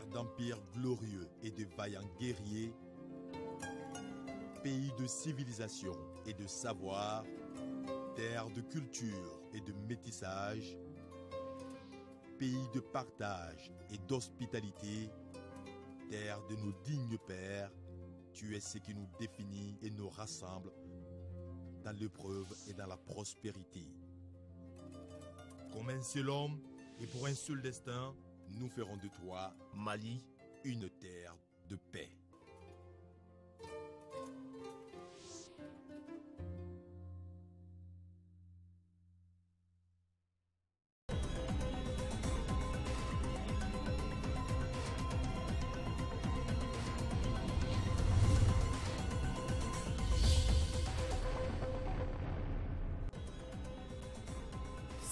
Terre d'empires glorieux et de vaillants guerriers, pays de civilisation et de savoir, terre de culture et de métissage, pays de partage et d'hospitalité, terre de nos dignes pères, tu es ce qui nous définit et nous rassemble dans l'épreuve et dans la prospérité. Comme un seul homme et pour un seul destin, nous ferons de toi, Mali, une terre de paix.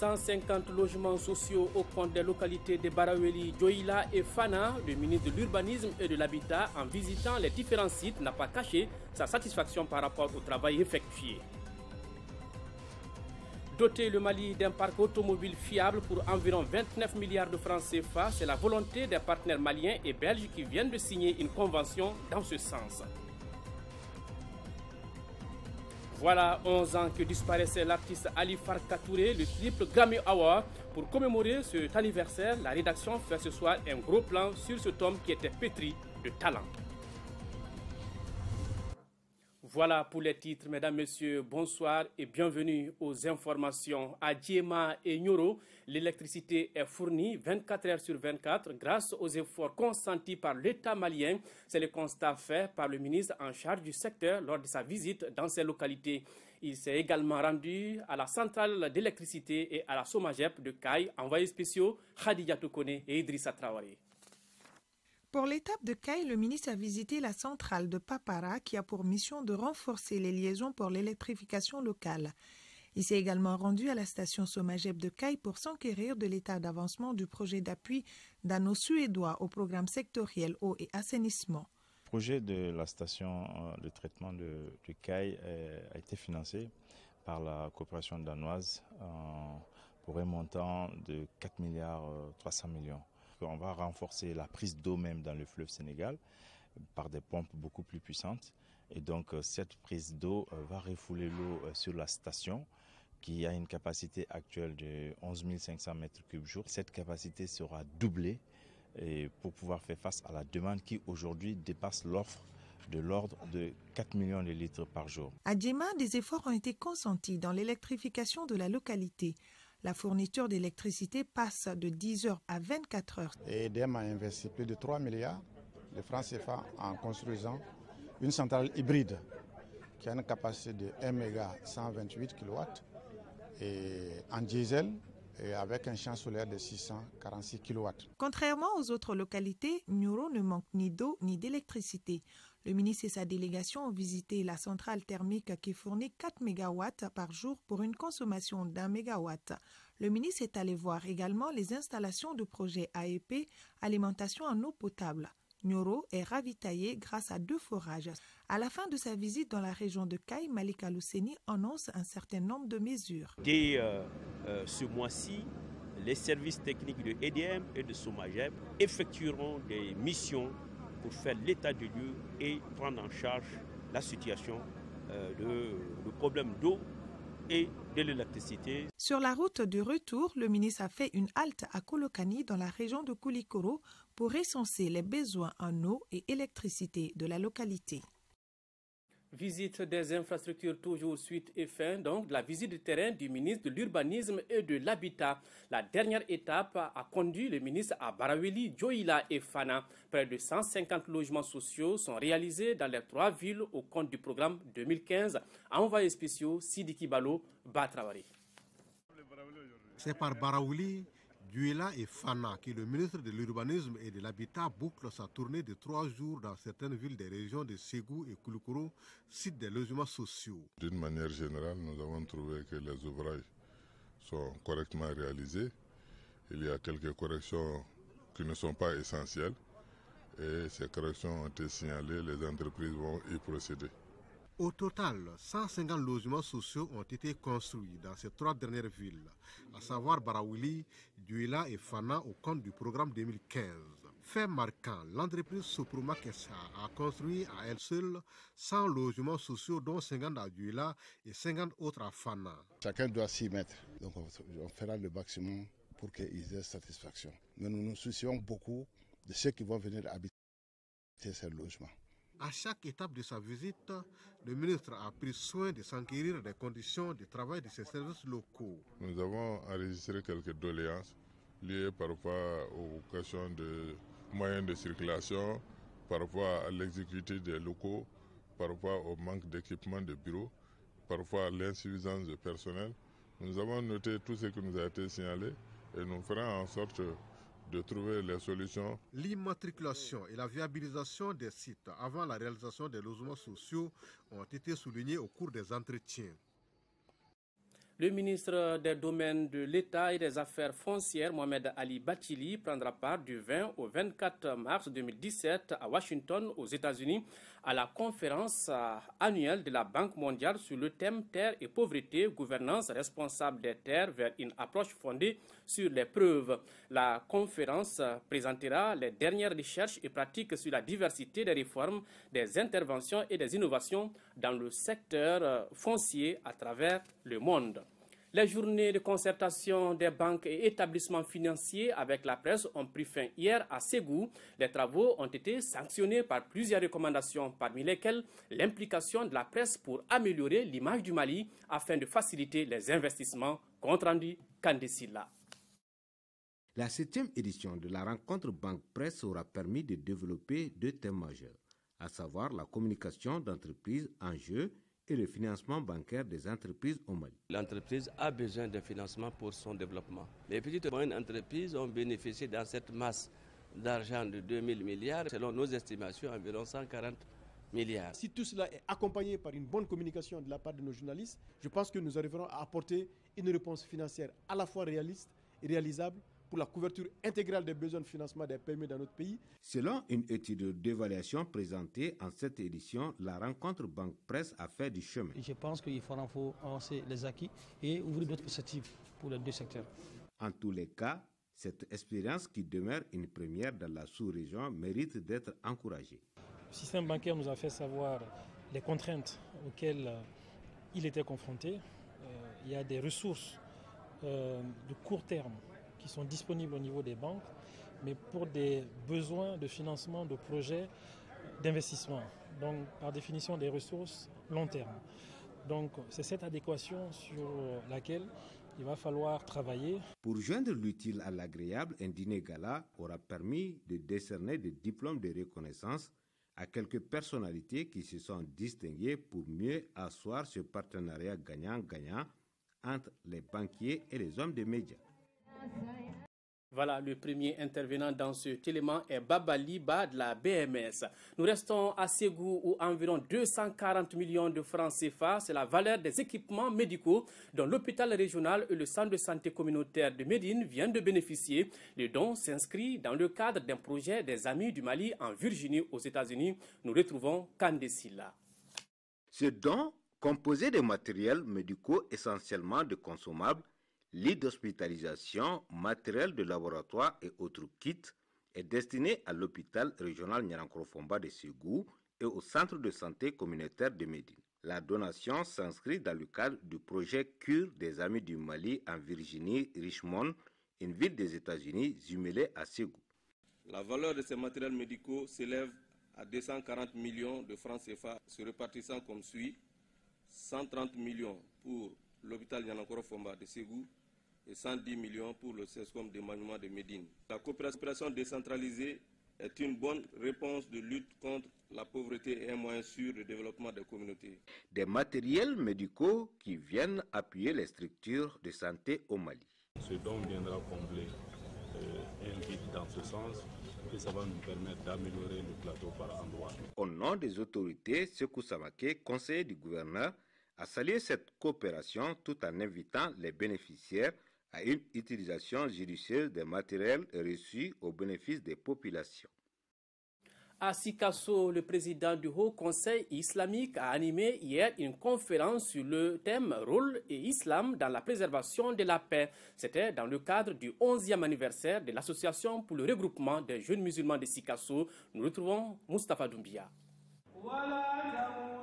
« 150 logements sociaux au compte des localités de Baraweli, Dioïla et Fana. Le ministre de l'Urbanisme et de l'Habitat, en visitant les différents sites, n'a pas caché sa satisfaction par rapport au travail effectué. Doter le Mali d'un parc automobile fiable pour environ 29 milliards de francs CFA, c'est la volonté des partenaires maliens et belges qui viennent de signer une convention dans ce sens. Voilà 11 ans que disparaissait l'artiste Ali Farka Touré, le triple Grammy Award. Pour commémorer cet anniversaire, la rédaction fait ce soir un gros plan sur cet homme qui était pétri de talent. Voilà pour les titres, mesdames, messieurs, bonsoir et bienvenue aux informations. À Djema et Nyoro, l'électricité est fournie 24 heures sur 24 grâce aux efforts consentis par l'État malien. C'est le constat fait par le ministre en charge du secteur lors de sa visite dans ces localités. Il s'est également rendu à la centrale d'électricité et à la Somagep de Kaye, envoyés spéciaux Khadija Tokone et Idrissa Traoré. Pour l'étape de Kaye, le ministre a visité la centrale de Papara qui a pour mission de renforcer les liaisons pour l'électrification locale. Il s'est également rendu à la station Somagep de Kaye pour s'enquérir de l'état d'avancement du projet d'appui d'anneaux suédois au programme sectoriel eau et assainissement. Le projet de la station de traitement de Kaye a été financé par la coopération danoise pour un montant de 4 milliards 300 millions. On va renforcer la prise d'eau même dans le fleuve Sénégal par des pompes beaucoup plus puissantes. Et donc cette prise d'eau va refouler l'eau sur la station qui a une capacité actuelle de 11 500 mètres cubes jour. Cette capacité sera doublée pour pouvoir faire face à la demande qui aujourd'hui dépasse l'offre de l'ordre de 4 millions de litres par jour. À Djema, des efforts ont été consentis dans l'électrification de la localité. La fourniture d'électricité passe de 10 heures à 24 heures. EDM a investi plus de 3 milliards de francs CFA en construisant une centrale hybride qui a une capacité de 1 méga 128 kW et en diesel et avec un champ solaire de 646 kW. Contrairement aux autres localités, Nyoro ne manque ni d'eau ni d'électricité. Le ministre et sa délégation ont visité la centrale thermique qui fournit 4 MW par jour pour une consommation d'1 MW. Le ministre est allé voir également les installations du projet AEP, alimentation en eau potable. Nyoro est ravitaillé grâce à 2 forages. À la fin de sa visite dans la région de Kaye, Malika Lousseni annonce un certain nombre de mesures. Dès ce mois-ci, les services techniques de EDM et de Somagep effectueront des missions pour faire l'état de lieu et prendre en charge la situation de problème d'eau et de l'électricité. Sur la route du retour, le ministre a fait une halte à Kolokani dans la région de Koulikoro pour recenser les besoins en eau et électricité de la localité. Visite des infrastructures toujours suite et fin, donc de la visite de terrain du ministre de l'Urbanisme et de l'Habitat. La dernière étape a conduit le ministre à Baraweli, Dioïla et Fana. Près de 150 logements sociaux sont réalisés dans les 3 villes au compte du programme 2015. Envoyés spéciaux Sidiki Balo, Batrawari. C'est par Baraweli, Dioïla et Fana que le ministre de l'Urbanisme et de l'Habitat boucle sa tournée de 3 jours dans certaines villes des régions de Ségou et Koulikoro, sites des logements sociaux. D'une manière générale, nous avons trouvé que les ouvrages sont correctement réalisés. Il y a quelques corrections qui ne sont pas essentielles et ces corrections ont été signalées, les entreprises vont y procéder. Au total, 150 logements sociaux ont été construits dans ces 3 dernières villes, à savoir Baraweli, Dioïla et Fana au compte du programme 2015. Fait marquant, l'entreprise Soproma Kessa a construit à elle seule 100 logements sociaux dont 50 à Douala et 50 autres à Fana. Chacun doit s'y mettre. Donc on fera le maximum pour qu'ils aient satisfaction. Mais nous nous soucions beaucoup de ceux qui vont venir habiter ces logements. À chaque étape de sa visite, le ministre a pris soin de s'enquérir des conditions de travail de ses services locaux. Nous avons enregistré quelques doléances liées parfois aux questions de moyens de circulation, parfois à l'exécutif des locaux, parfois au manque d'équipement de bureaux, parfois à l'insuffisance de personnel. Nous avons noté tout ce qui nous a été signalé et nous ferons en sorte de trouver les solutions. L'immatriculation et la viabilisation des sites avant la réalisation des logements sociaux ont été soulignés au cours des entretiens. Le ministre des Domaines de l'État et des Affaires foncières, Mohamed Ali Bathily, prendra part du 20 au 24 mars 2017 à Washington, aux États-Unis, à la conférence annuelle de la Banque mondiale sur le thème Terre et pauvreté, gouvernance responsable des terres vers une approche fondée sur les preuves. La conférence présentera les dernières recherches et pratiques sur la diversité des réformes, des interventions et des innovations dans le secteur foncier à travers le monde. Les journées de concertation des banques et établissements financiers avec la presse ont pris fin hier à Ségou. Les travaux ont été sanctionnés par plusieurs recommandations, parmi lesquelles l'implication de la presse pour améliorer l'image du Mali afin de faciliter les investissements. Compte rendu Kandesila. La 7e édition de la rencontre Banque-Presse aura permis de développer 2 thèmes majeurs, à savoir la communication d'entreprises en jeu et le financement bancaire des entreprises au Mali. L'entreprise a besoin de financement pour son développement. Les petites et moyennes entreprises ont bénéficié dans cette masse d'argent de 2000 milliards, selon nos estimations, environ 140 milliards. Si tout cela est accompagné par une bonne communication de la part de nos journalistes, je pense que nous arriverons à apporter une réponse financière à la fois réaliste et réalisable pour la couverture intégrale des besoins de financement des PME dans notre pays. Selon une étude d'évaluation présentée en cette édition, la rencontre Banque-Presse a fait du chemin. Je pense qu'il faut avancer les acquis et ouvrir d'autres perspectives pour les 2 secteurs. En tous les cas, cette expérience qui demeure une première dans la sous-région mérite d'être encouragée. Le système bancaire nous a fait savoir les contraintes auxquelles il était confronté. Il y a des ressources de court terme qui sont disponibles au niveau des banques, mais pour des besoins de financement de projets d'investissement. Donc, par définition, des ressources long terme. Donc, c'est cette adéquation sur laquelle il va falloir travailler. Pour joindre l'utile à l'agréable, un dîner gala aura permis de décerner des diplômes de reconnaissance à quelques personnalités qui se sont distinguées pour mieux asseoir ce partenariat gagnant-gagnant entre les banquiers et les hommes des médias. Voilà, le premier intervenant dans ce élément est Baba Liba de la BMS. Nous restons à Ségou où environ 240 millions de francs CFA, c'est la valeur des équipements médicaux dont l'hôpital régional et le centre de santé communautaire de Médine viennent de bénéficier. Le don s'inscrit dans le cadre d'un projet des Amis du Mali en Virginie aux États-Unis. Nous retrouvons Kandesila. Ce don, composé de matériels médicaux essentiellement de consommables, lits d'hospitalisation, matériel de laboratoire et autres kits est destiné à l'hôpital régional Niarankorofomba de Ségou et au centre de santé communautaire de Médine. La donation s'inscrit dans le cadre du projet Cure des Amis du Mali en Virginie, Richmond, une ville des États-Unis jumelée à Ségou. La valeur de ces matériels médicaux s'élève à 240 millions de francs CFA, se répartissant comme suit: 130 millions pour l'hôpital Niarankorofomba de Ségou et 110 millions pour le CESCOM de Maniouama de Médine. La coopération décentralisée est une bonne réponse de lutte contre la pauvreté et un moyen sûr de développement des communautés. Des matériels médicaux qui viennent appuyer les structures de santé au Mali. Ce don viendra combler un vide dans ce sens et ça va nous permettre d'améliorer le plateau par endroit. Au nom des autorités, Sekou Samake, conseiller du gouverneur, a salué cette coopération tout en invitant les bénéficiaires à une utilisation judicieuse des matériels reçus au bénéfice des populations. À Sikasso, le président du Haut Conseil islamique a animé hier une conférence sur le thème « Rôle et Islam dans la préservation de la paix ». C'était dans le cadre du 11e anniversaire de l'Association pour le regroupement des jeunes musulmans de Sikasso. Nous retrouvons Moustapha Doumbia.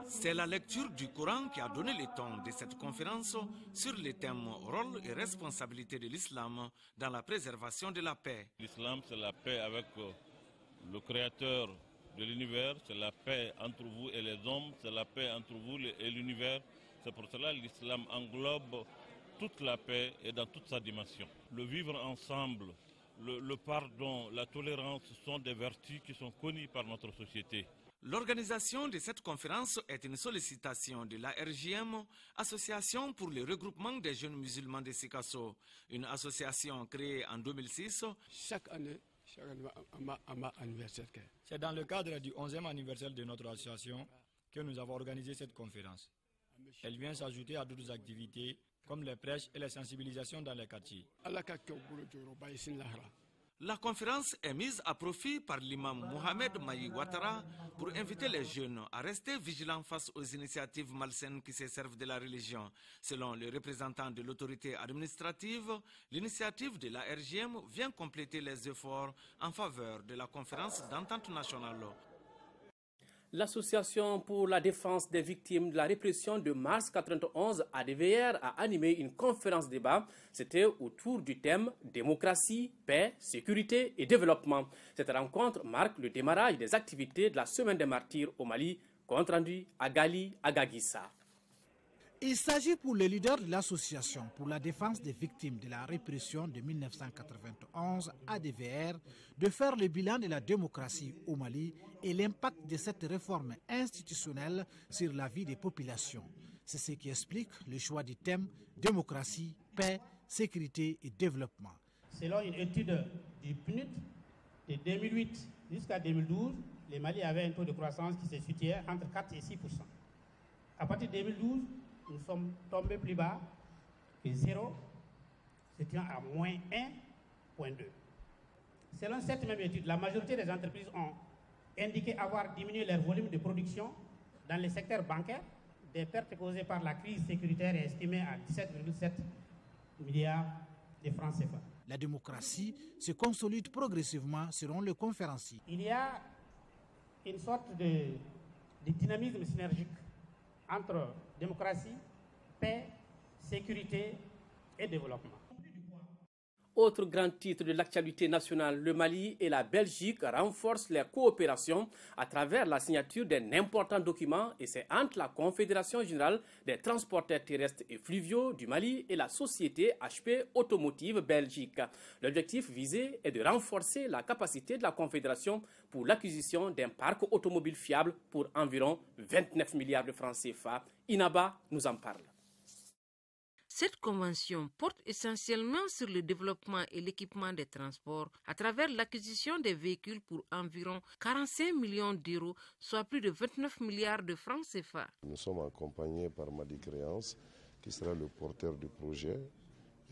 C'est la lecture du Coran qui a donné le ton de cette conférence sur les thèmes « Rôle et responsabilité de l'islam dans la préservation de la paix ». L'islam, c'est la paix avec le Créateur de l'univers, c'est la paix entre vous et les hommes, c'est la paix entre vous et l'univers. C'est pour cela que l'islam englobe toute la paix et dans toute sa dimension. Le vivre ensemble, le pardon, la tolérance sont des vertus qui sont connues par notre société. L'organisation de cette conférence est une sollicitation de l'ARJM, Association pour le regroupement des jeunes musulmans de Sikasso, une association créée en 2006. Chaque année, c'est dans le cadre du 11e anniversaire de notre association que nous avons organisé cette conférence. Elle vient s'ajouter à d'autres activités comme les prêches et les sensibilisations dans les quartiers. La conférence est mise à profit par l'imam Mohamed Mayi Ouattara pour inviter les jeunes à rester vigilants face aux initiatives malsaines qui se servent de la religion. Selon le représentant de l'autorité administrative, l'initiative de la RGM vient compléter les efforts en faveur de la conférence d'entente nationale. L'Association pour la défense des victimes de la répression de mars 91 ADVR a animé une conférence débat. C'était autour du thème démocratie, paix, sécurité et développement. Cette rencontre marque le démarrage des activités de la Semaine des martyrs au Mali, compte rendu à Gali Agagissa. Il s'agit pour les leaders de l'Association pour la défense des victimes de la répression de 1991 ADVR de faire le bilan de la démocratie au Mali et l'impact de cette réforme institutionnelle sur la vie des populations. C'est ce qui explique le choix du thème démocratie, paix, sécurité et développement. Selon une étude du PNUD de 2008 jusqu'à 2012, le Mali avait un taux de croissance qui se situait entre 4 et 6%. À partir de 2012, nous sommes tombés plus bas que 0, se tient à moins 1,2. Selon cette même étude, la majorité des entreprises ont indiqué avoir diminué leur volume de production dans le secteur bancaire. Des pertes causées par la crise sécuritaire est estimée à 17,7 milliards de francs CFA. La démocratie se consolide progressivement selon le conférencier. Il y a une sorte de dynamisme synergique entre démocratie, paix, sécurité et développement. Autre grand titre de l'actualité nationale, le Mali et la Belgique renforcent leur coopération à travers la signature d'un important document et c'est entre la Confédération générale des transporteurs terrestres et fluviaux du Mali et la société HP Automotive Belgique. L'objectif visé est de renforcer la capacité de la Confédération pour l'acquisition d'un parc automobile fiable pour environ 29 milliards de francs CFA. Inaba nous en parle. Cette convention porte essentiellement sur le développement et l'équipement des transports à travers l'acquisition des véhicules pour environ 45 millions d'euros, soit plus de 29 milliards de francs CFA. Nous sommes accompagnés par Madi Créance, qui sera le porteur du projet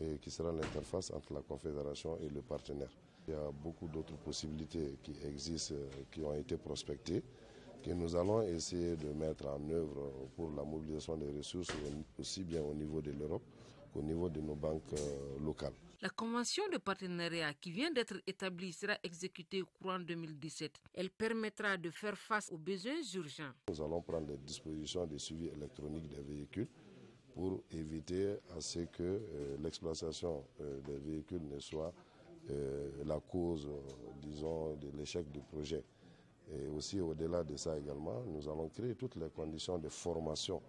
et qui sera l'interface entre la Confédération et le partenaire. Il y a beaucoup d'autres possibilités qui existent, qui ont été prospectées, que nous allons essayer de mettre en œuvre pour la mobilisation des ressources, aussi bien au niveau de l'Europe qu'au niveau de nos banques locales. La convention de partenariat qui vient d'être établie sera exécutée au courant 2017. Elle permettra de faire face aux besoins urgents. Nous allons prendre des dispositions de suivi électronique des véhicules pour éviter à ce que l'exploitation des véhicules ne soit la cause, disons, de l'échec du projet. Et aussi, au-delà de ça également, nous allons créer toutes les conditions de formation,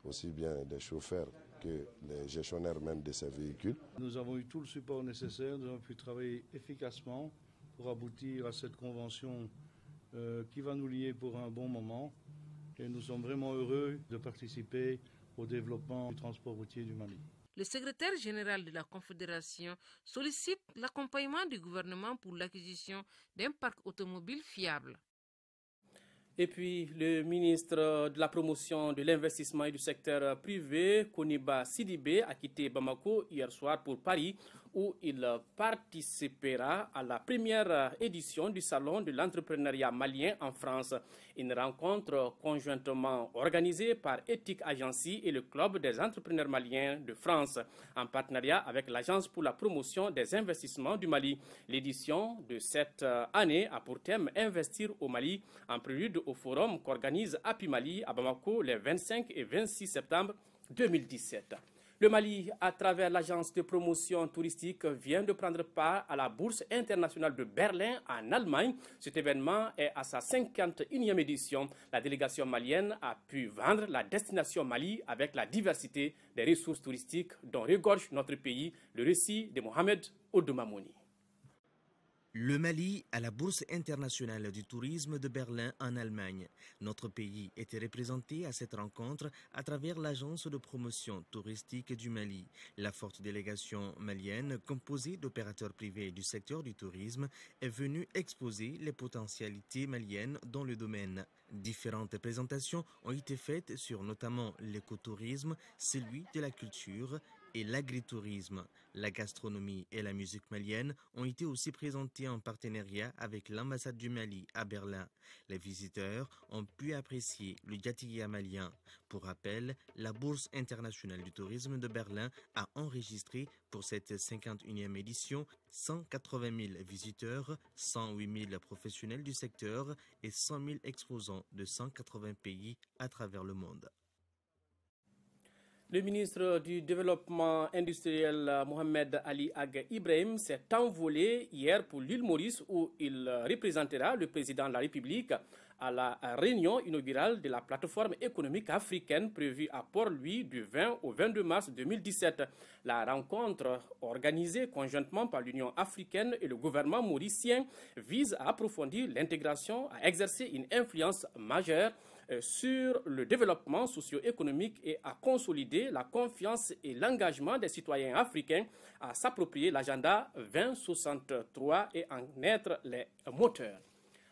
aussi bien des chauffeurs que les gestionnaires même de ces véhicules. Nous avons eu tout le support nécessaire, nous avons pu travailler efficacement pour aboutir à cette convention qui va nous lier pour un bon moment. Et nous sommes vraiment heureux de participer au développement du transport routier du Mali. Le secrétaire général de la Confédération sollicite l'accompagnement du gouvernement pour l'acquisition d'un parc automobile fiable. Et puis, le ministre de la Promotion de l'Investissement et du secteur privé, Koniba Sidibé, a quitté Bamako hier soir pour Paris, où il participera à la première édition du Salon de l'entrepreneuriat malien en France. Une rencontre conjointement organisée par Ethic Agency et le Club des entrepreneurs maliens de France, en partenariat avec l'Agence pour la promotion des investissements du Mali. L'édition de cette année a pour thème « Investir au Mali » en prélude au forum qu'organise Happy Mali à Bamako les 25 et 26 septembre 2017. Le Mali, à travers l'agence de promotion touristique, vient de prendre part à la Bourse internationale de Berlin en Allemagne. Cet événement est à sa 51e édition. La délégation malienne a pu vendre la destination Mali avec la diversité des ressources touristiques dont regorge notre pays. Le récit de Mohamed Oudoumamouni. Le Mali à la Bourse internationale du tourisme de Berlin en Allemagne. Notre pays était représenté à cette rencontre à travers l'agence de promotion touristique du Mali. La forte délégation malienne, composée d'opérateurs privés du secteur du tourisme, est venue exposer les potentialités maliennes dans le domaine. Différentes présentations ont été faites sur notamment l'écotourisme, celui de la culture et l'agritourisme. La gastronomie et la musique malienne ont été aussi présentées en partenariat avec l'ambassade du Mali à Berlin. Les visiteurs ont pu apprécier le Yatiya malien. Pour rappel, la Bourse internationale du tourisme de Berlin a enregistré pour cette 51e édition 180 000 visiteurs, 108 000 professionnels du secteur et 100 000 exposants de 180 pays à travers le monde. Le ministre du Développement industriel Mohamed Ali Ag Ibrahim s'est envolé hier pour l'île Maurice où il représentera le président de la République à la réunion inaugurale de la plateforme économique africaine prévue à Port-Louis du 20 au 22 mars 2017. La rencontre, organisée conjointement par l'Union africaine et le gouvernement mauricien, vise à approfondir l'intégration, à exercer une influence majeure sur le développement socio-économique et à consolider la confiance et l'engagement des citoyens africains à s'approprier l'agenda 2063 et en être les moteurs.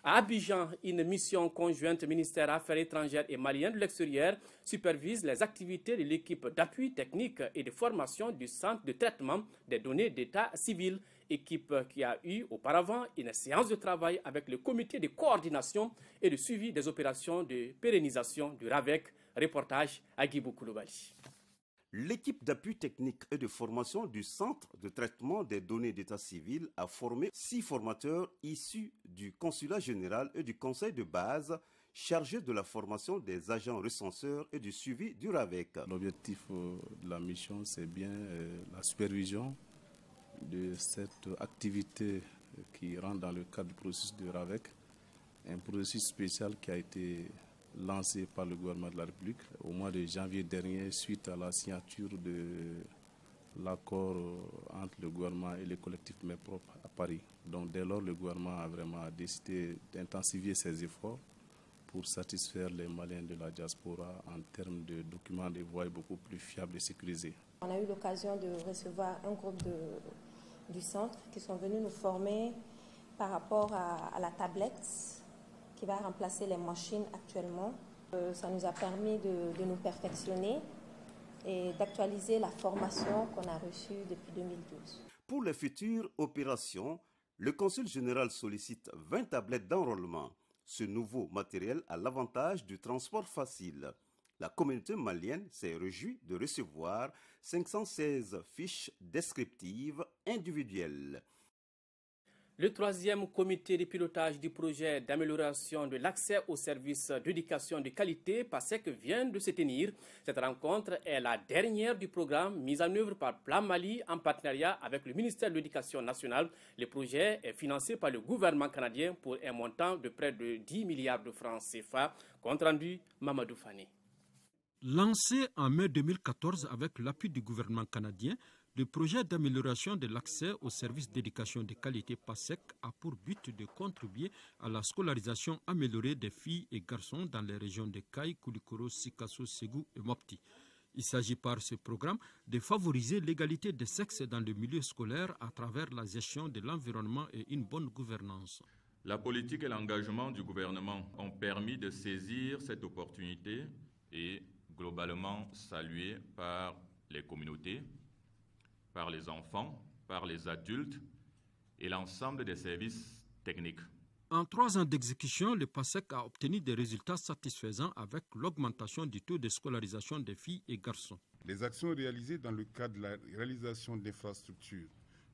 À Abidjan, une mission conjointe ministère Affaires étrangères et malien de l'extérieur supervise les activités de l'équipe d'appui technique et de formation du Centre de traitement des données d'état civil, équipe qui a eu auparavant une séance de travail avec le comité de coordination et de suivi des opérations de pérennisation du RAVEC. Reportage à Guibou Koulibaly. L'équipe d'appui technique et de formation du Centre de traitement des données d'état civil a formé 6 formateurs issus du Consulat général et du Conseil de base chargés de la formation des agents recenseurs et du suivi du RAVEC. L'objectif de la mission, c'est bien la supervision de cette activité qui rentre dans le cadre du processus du RAVEC, un processus spécial qui a été lancé par le gouvernement de la République au mois de janvier dernier suite à la signature de l'accord entre le gouvernement et les collectifs Mains Propres à Paris. Donc dès lors, le gouvernement a vraiment décidé d'intensifier ses efforts pour satisfaire les Maliens de la diaspora en termes de documents de voies beaucoup plus fiables et sécurisés. On a eu l'occasion de recevoir un groupe du centre qui sont venus nous former par rapport à la tablette qui va remplacer les machines actuellement. Ça nous a permis de nous perfectionner et d'actualiser la formation qu'on a reçue depuis 2012. Pour les futures opérations, le Consul général sollicite 20 tablettes d'enrôlement. Ce nouveau matériel a l'avantage du transport facile. La communauté malienne s'est réjouie de recevoir 516 fiches descriptives individuelles. Le 3e comité de pilotage du projet d'amélioration de l'accès aux services d'éducation de qualité PASEC vient de se tenir. Cette rencontre est la dernière du programme mis en œuvre par Plan Mali en partenariat avec le ministère de l'Éducation nationale. Le projet est financé par le gouvernement canadien pour un montant de près de 10 milliards de francs CFA. Compte rendu, Mamadou Fane. Lancé en mai 2014 avec l'appui du gouvernement canadien, le projet d'amélioration de l'accès aux services d'éducation de qualité PASEC a pour but de contribuer à la scolarisation améliorée des filles et garçons dans les régions de Kaï, Koulikoro, Sikasso, Ségou et Mopti. Il s'agit par ce programme de favoriser l'égalité des sexes dans le milieu scolaire à travers la gestion de l'environnement et une bonne gouvernance. La politique et l'engagement du gouvernement ont permis de saisir cette opportunité et globalement saluée par les communautés, par les enfants, par les adultes et l'ensemble des services techniques. En 3 ans d'exécution, le PASEC a obtenu des résultats satisfaisants avec l'augmentation du taux de scolarisation des filles et garçons. Les actions réalisées dans le cadre de la réalisation d'infrastructures,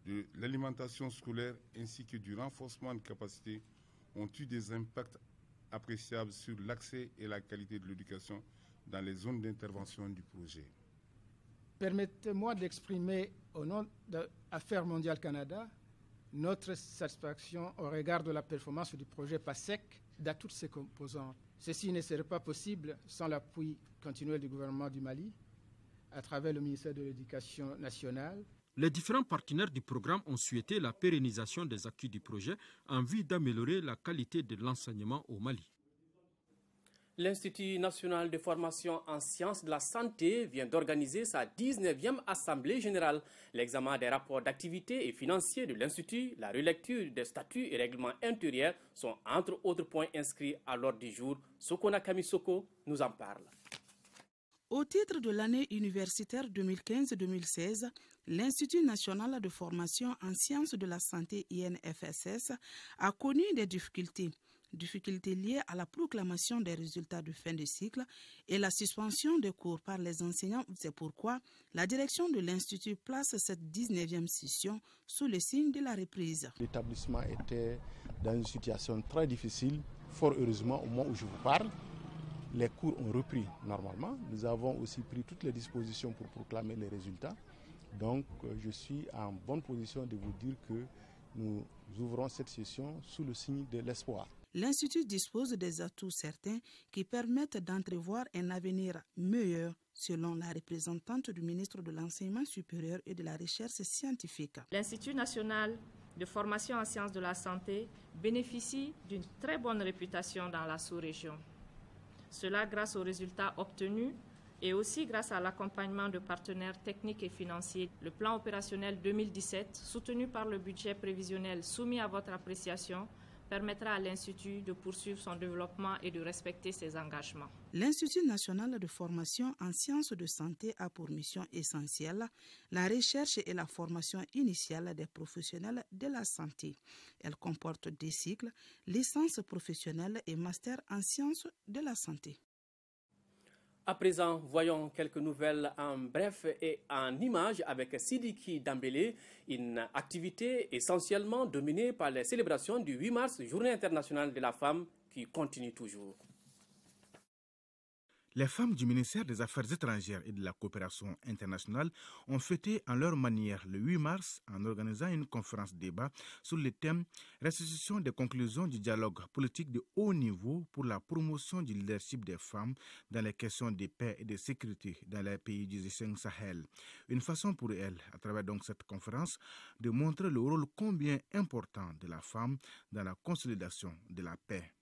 de l'alimentation scolaire ainsi que du renforcement de capacités ont eu des impacts appréciables sur l'accès et la qualité de l'éducation dans les zones d'intervention du projet. Permettez-moi d'exprimer au nom de Affaires mondiales Canada notre satisfaction au regard de la performance du projet PASEC dans toutes ses composantes. Ceci ne serait pas possible sans l'appui continuel du gouvernement du Mali à travers le ministère de l'Éducation nationale. Les différents partenaires du programme ont souhaité la pérennisation des acquis du projet en vue d'améliorer la qualité de l'enseignement au Mali. L'Institut national de formation en sciences de la santé vient d'organiser sa 19e Assemblée générale. L'examen des rapports d'activité et financiers de l'Institut, la relecture des statuts et règlements intérieurs sont entre autres points inscrits à l'ordre du jour. Sokona Kamisoko nous en parle. Au titre de l'année universitaire 2015-2016, l'Institut national de formation en sciences de la santé INFSS a connu des difficultés liées à la proclamation des résultats de fin de cycle et la suspension des cours par les enseignants. C'est pourquoi la direction de l'Institut place cette 19e session sous le signe de la reprise. L'établissement était dans une situation très difficile. Fort heureusement, au moment où je vous parle, les cours ont repris normalement. Nous avons aussi pris toutes les dispositions pour proclamer les résultats. Donc, je suis en bonne position de vous dire que nous ouvrons cette session sous le signe de l'espoir. L'Institut dispose des atouts certains qui permettent d'entrevoir un avenir meilleur, selon la représentante du ministre de l'Enseignement supérieur et de la Recherche scientifique. L'Institut national de formation en sciences de la santé bénéficie d'une très bonne réputation dans la sous-région. Cela grâce aux résultats obtenus et aussi grâce à l'accompagnement de partenaires techniques et financiers. Le plan opérationnel 2017, soutenu par le budget prévisionnel soumis à votre appréciation, permettra à l'Institut de poursuivre son développement et de respecter ses engagements. L'Institut national de formation en sciences de santé a pour mission essentielle la recherche et la formation initiale des professionnels de la santé. Elle comporte des cycles, licence professionnelle et master en sciences de la santé. À présent, voyons quelques nouvelles en bref et en images avec Sidiki Dambélé, une activité essentiellement dominée par les célébrations du 8 mars, Journée internationale de la femme, qui continue toujours. Les femmes du ministère des Affaires étrangères et de la coopération internationale ont fêté en leur manière le 8 mars en organisant une conférence débat sur le thème « Restitution des conclusions du dialogue politique de haut niveau pour la promotion du leadership des femmes dans les questions de paix et de sécurité dans les pays du G5 Sahel ». Une façon pour elles, à travers donc cette conférence, de montrer le rôle combien important de la femme dans la consolidation de la paix.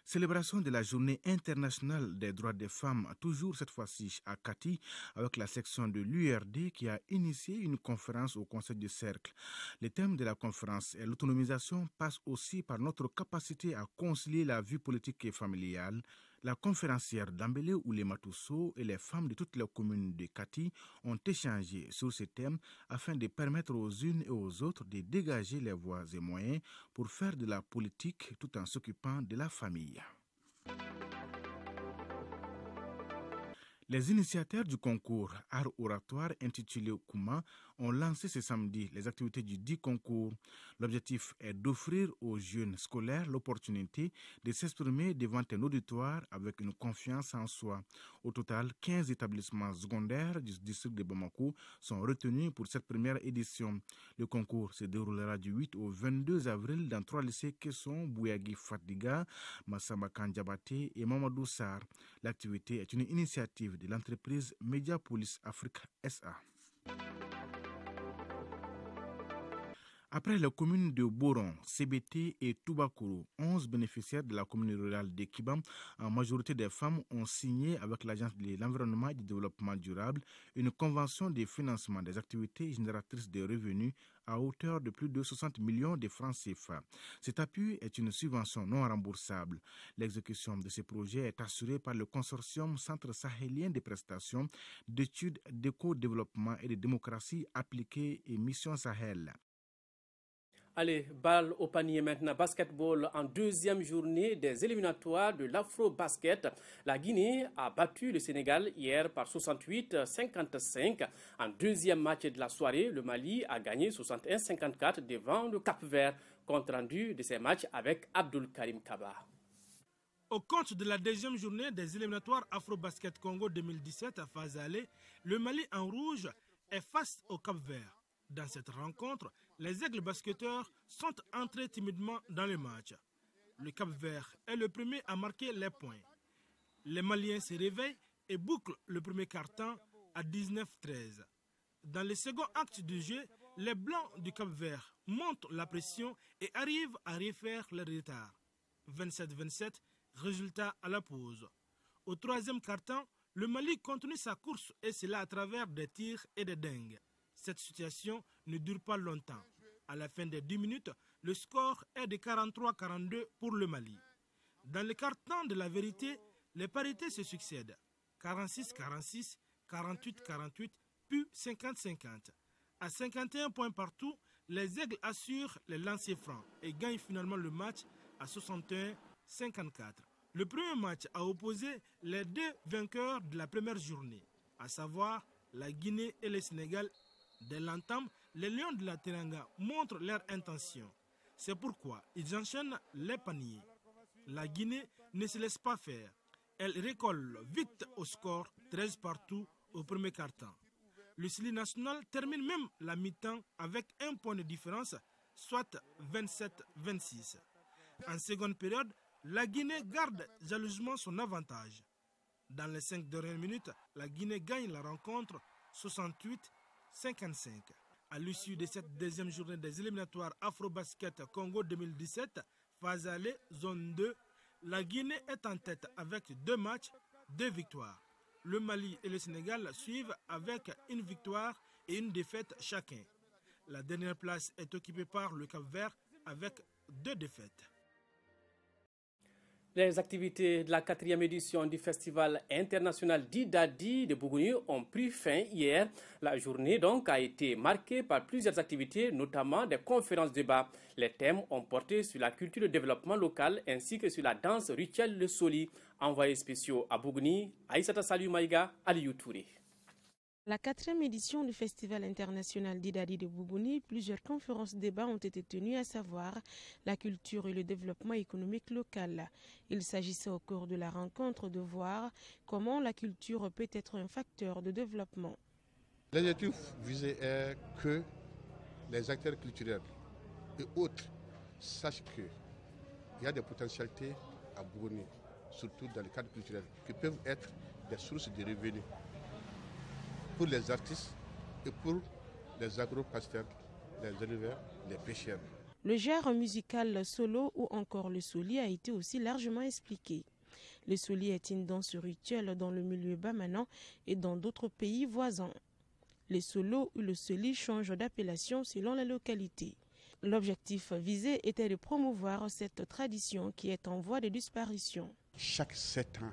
Célébration de la Journée internationale des droits des femmes, toujours cette fois-ci à Kati, avec la section de l'URD qui a initié une conférence au Conseil du Cercle. Le thème de la conférence et l'autonomisation passe aussi par notre capacité à concilier la vie politique et familiale. La conférencière Dambélé Oulématousso et les femmes de toutes les communes de Kati ont échangé sur ce thème afin de permettre aux unes et aux autres de dégager les voies et moyens pour faire de la politique tout en s'occupant de la famille. Les initiateurs du concours Art Oratoire intitulé Kouma ont lancé ce samedi les activités du dit concours. L'objectif est d'offrir aux jeunes scolaires l'opportunité de s'exprimer devant un auditoire avec une confiance en soi. Au total, 15 établissements secondaires du district de Bamako sont retenus pour cette première édition. Le concours se déroulera du 8 au 22 avril dans 3 lycées qui sont Bouyagui Fadiga, Massamba Kandiabaté et Mamadou Sarr. L'activité est une initiative de l'entreprise Mediapolis Afrique SA. Après les communes de Boron, CBT et Toubakoro, 11 bénéficiaires de la commune rurale de Kibam, en majorité des femmes, ont signé avec l'Agence de l'environnement et du développement durable une convention de financement des activités génératrices de revenus à hauteur de plus de 60 millions de francs CFA. Cet appui est une subvention non remboursable. L'exécution de ces projets est assurée par le consortium Centre sahélien des prestations d'études d'éco-développement et de démocratie appliquée et Mission Sahel. Allez, balle au panier maintenant. Basketball en deuxième journée des éliminatoires de l'Afro-Basket. La Guinée a battu le Sénégal hier par 68-55. En deuxième match de la soirée, le Mali a gagné 61-54 devant le Cap-Vert. Compte rendu de ces matchs avec Abdul Karim Kaba. Au compte de la deuxième journée des éliminatoires Afro-Basket Congo 2017 à phase aller, le Mali en rouge est face au Cap-Vert. Dans cette rencontre, les aigles basketteurs sont entrés timidement dans le match. Le Cap-Vert est le premier à marquer les points. Les Maliens se réveillent et bouclent le premier quart-temps à 19-13. Dans le second acte du jeu, les Blancs du Cap-Vert montent la pression et arrivent à refaire le retard. 27-27, résultat à la pause. Au troisième quart-temps, le Mali continue sa course et cela à travers des tirs et des dingues. Cette situation ne dure pas longtemps. À la fin des 10 minutes, le score est de 43-42 pour le Mali. Dans le quart-temps de la vérité, les parités se succèdent. 46-46, 48-48, puis 50-50. À 51 points partout, les Aigles assurent les lancers francs et gagnent finalement le match à 61-54. Le premier match a opposé les deux vainqueurs de la première journée, à savoir la Guinée et le Sénégal. Dès l'entame, les Lions de la Teranga montrent leur intention. C'est pourquoi ils enchaînent les paniers. La Guinée ne se laisse pas faire. Elle récolte vite au score 13 partout au premier quart-temps. Le Sili national termine même la mi-temps avec un point de différence, soit 27-26. En seconde période, la Guinée garde jalousement son avantage. Dans les 5 dernières minutes, la Guinée gagne la rencontre 68-55. À l'issue de cette deuxième journée des éliminatoires Afro-Basket Congo 2017, phase aller, zone 2, la Guinée est en tête avec 2 matchs, 2 victoires. Le Mali et le Sénégal suivent avec une victoire et une défaite chacun. La dernière place est occupée par le Cap-Vert avec 2 défaites. Les activités de la 4e édition du Festival international d'Idadi de Bougouni ont pris fin hier. La journée donc a été marquée par plusieurs activités, notamment des conférences débats. Les thèmes ont porté sur la culture de développement local ainsi que sur la danse rituelle le Soli. Envoyés spéciaux à Bougouni, Aïssata Salou Maïga, Aliou Touré. La 4e édition du Festival international d'Idadi de Bougouni, plusieurs conférences débats ont été tenues, à savoir la culture et le développement économique local. Il s'agissait au cours de la rencontre de voir comment la culture peut être un facteur de développement. L'objectif visé est que les acteurs culturels et autres sachent qu'il y a des potentialités à Bougouni, surtout dans le cadre culturel, qui peuvent être des sources de revenus pour les artistes et pour les agro-pasteurs, les éleveurs, les pêcheurs. Le genre musical solo ou encore le soli a été aussi largement expliqué. Le soli est une danse rituelle dans le milieu bamanan et dans d'autres pays voisins. Le solo ou le soli changent d'appellation selon la localité. L'objectif visé était de promouvoir cette tradition qui est en voie de disparition. Chaque 7 ans,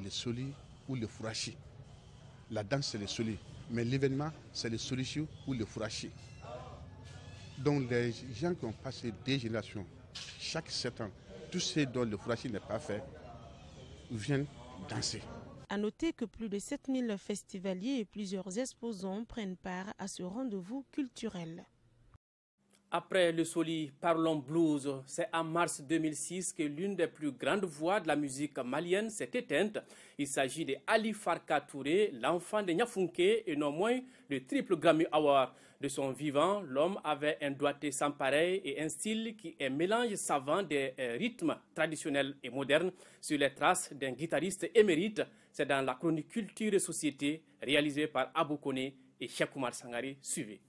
le soli ou le fourachi. La danse, c'est le soli, mais l'événement, c'est le solichi ou le fourachi. Donc les gens qui ont passé des générations, chaque 7 ans, tous ceux dont le fourachi n'est pas fait, viennent danser. À noter que plus de 7000 festivaliers et plusieurs exposants prennent part à ce rendez-vous culturel. Après le Soli, parlons blues. C'est en mars 2006 que l'une des plus grandes voix de la musique malienne s'est éteinte. Il s'agit de Ali Farka Touré, l'enfant de Niafunké et non moins le triple Grammy Award. De son vivant, l'homme avait un doigté sans pareil et un style qui est mélange savant des rythmes traditionnels et modernes sur les traces d'un guitariste émérite. C'est dans la chronique Culture et Société réalisée par Abou Koné et Cheikh Oumar Sangari. Suivez.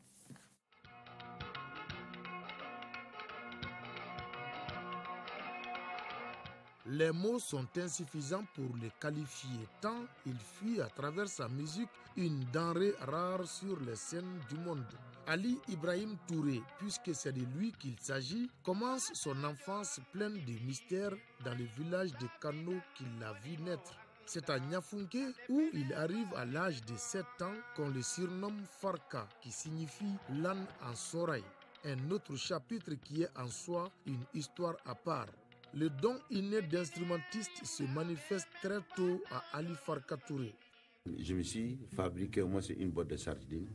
Les mots sont insuffisants pour le qualifier tant il fut à travers sa musique une denrée rare sur les scènes du monde. Ali Ibrahim Touré, puisque c'est de lui qu'il s'agit, commence son enfance pleine de mystères dans le village de Kano qu'il a vu naître. C'est à Niafunké où il arrive à l'âge de 7 ans qu'on le surnomme Farka, qui signifie l'âne en sorail. Un autre chapitre qui est en soi une histoire à part. Le don inné d'instrumentiste se manifeste très tôt à Ali Farka Touré. Je me suis fabriqué au moins une boîte de sardines,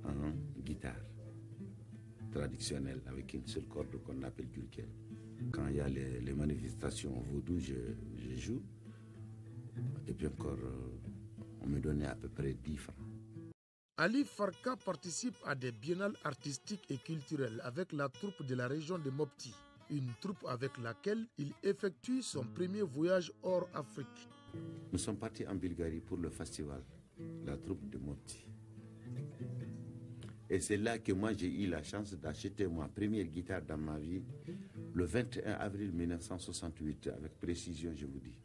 une guitare traditionnelle avec une seule corde qu'on appelle dulkel. Quand il y a les manifestations vaudou, je joue. Et puis encore, on me donnait à peu près 10 francs. Ali Farka participe à des biennales artistiques et culturelles avec la troupe de la région de Mopti, une troupe avec laquelle il effectue son premier voyage hors Afrique. Nous sommes partis en Bulgarie pour le festival, la troupe de Mopti. Et c'est là que moi j'ai eu la chance d'acheter ma première guitare dans ma vie, le 21 avril 1968, avec précision je vous dis.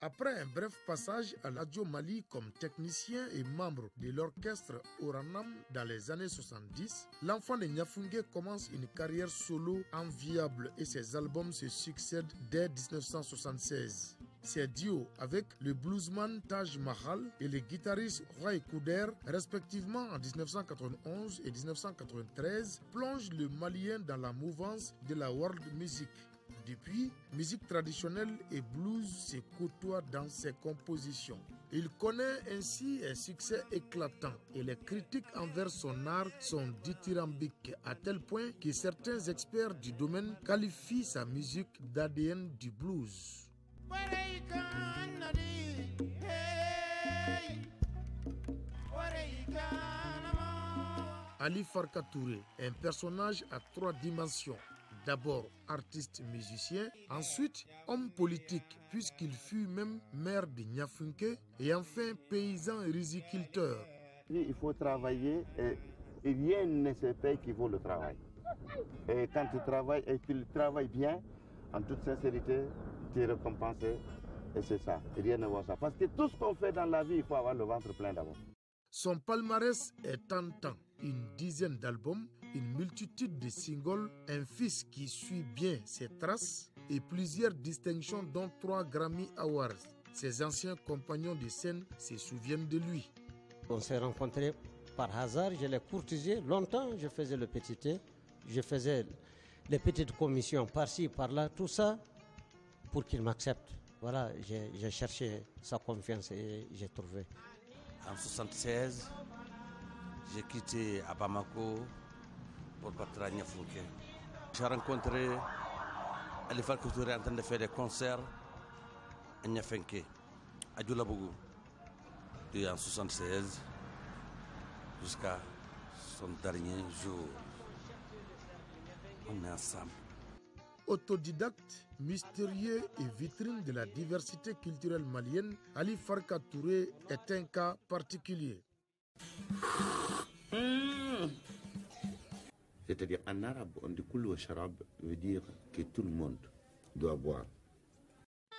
Après un bref passage à l'Adio Mali comme technicien et membre de l'orchestre Oranam dans les années 70, l'enfant de Niafunké commence une carrière solo enviable et ses albums se succèdent dès 1976. Ses duos avec le bluesman Taj Mahal et le guitariste Roy Kouder, respectivement en 1991 et 1993, plongent le Malien dans la mouvance de la world music. Depuis, musique traditionnelle et blues se côtoient dans ses compositions. Il connaît ainsi un succès éclatant et les critiques envers son art sont dithyrambiques à tel point que certains experts du domaine qualifient sa musique d'ADN du blues. Ali Farka Touré, un personnage à 3 dimensions. D'abord artiste musicien, ensuite homme politique puisqu'il fut même maire de Niafunké et enfin paysan riziculteur. Il faut travailler et rien ne se paye qui vaut le travail. Et quand tu travailles et tu travailles bien, en toute sincérité, tu es récompensé et c'est ça, rien ne vaut ça. Parce que tout ce qu'on fait dans la vie, il faut avoir le ventre plein d'abord. Son palmarès est tentant, une dizaine d'albums, une multitude de singles, un fils qui suit bien ses traces et plusieurs distinctions dont 3 Grammy Awards. Ses anciens compagnons de scène se souviennent de lui. On s'est rencontrés par hasard, je l'ai courtisé. Longtemps, je faisais le petit thé, je faisais les petites commissions par-ci, par-là, tout ça pour qu'il m'accepte. Voilà, j'ai cherché sa confiance et j'ai trouvé. En 1976, j'ai quitté à Bamako pour partir à Niafunké. J'ai rencontré Ali Farka Touré en train de faire des concerts à Niafunké, à Djoulabougou. Et en 1976, jusqu'à son dernier jour, on est ensemble. Autodidacte, mystérieux et vitrine de la diversité culturelle malienne, Ali Farka Touré est un cas particulier. C'est-à-dire en arabe, on dit Koul wa Sharab veut dire que tout le monde doit boire.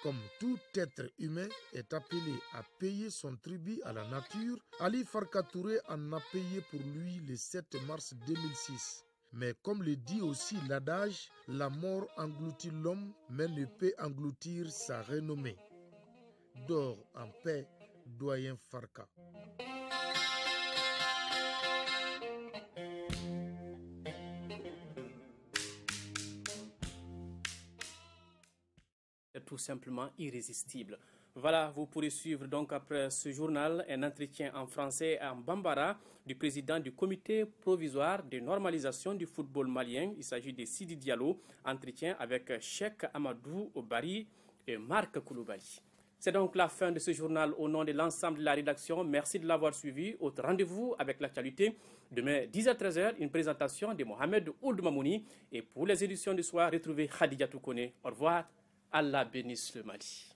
Comme tout être humain est appelé à payer son tribut à la nature, Ali Farka Touré en a payé pour lui le 7 mars 2006. Mais comme le dit aussi l'adage, la mort engloutit l'homme, mais ne peut engloutir sa renommée. Dors en paix, doyen Farka. Tout simplement irrésistible. Voilà, vous pourrez suivre donc après ce journal un entretien en français et en bambara du président du comité provisoire de normalisation du football malien. Il s'agit de Sidi Diallo, entretien avec Cheikh Amadou Bari et Marc Koulibaly. C'est donc la fin de ce journal au nom de l'ensemble de la rédaction. Merci de l'avoir suivi. Autre rendez-vous avec l'actualité. Demain, 10h-13h, une présentation de Mohamed Ould Mamouni. Et pour les éditions du soir, retrouvez Khadija Toukone. Au revoir. Allah bénisse le Mali.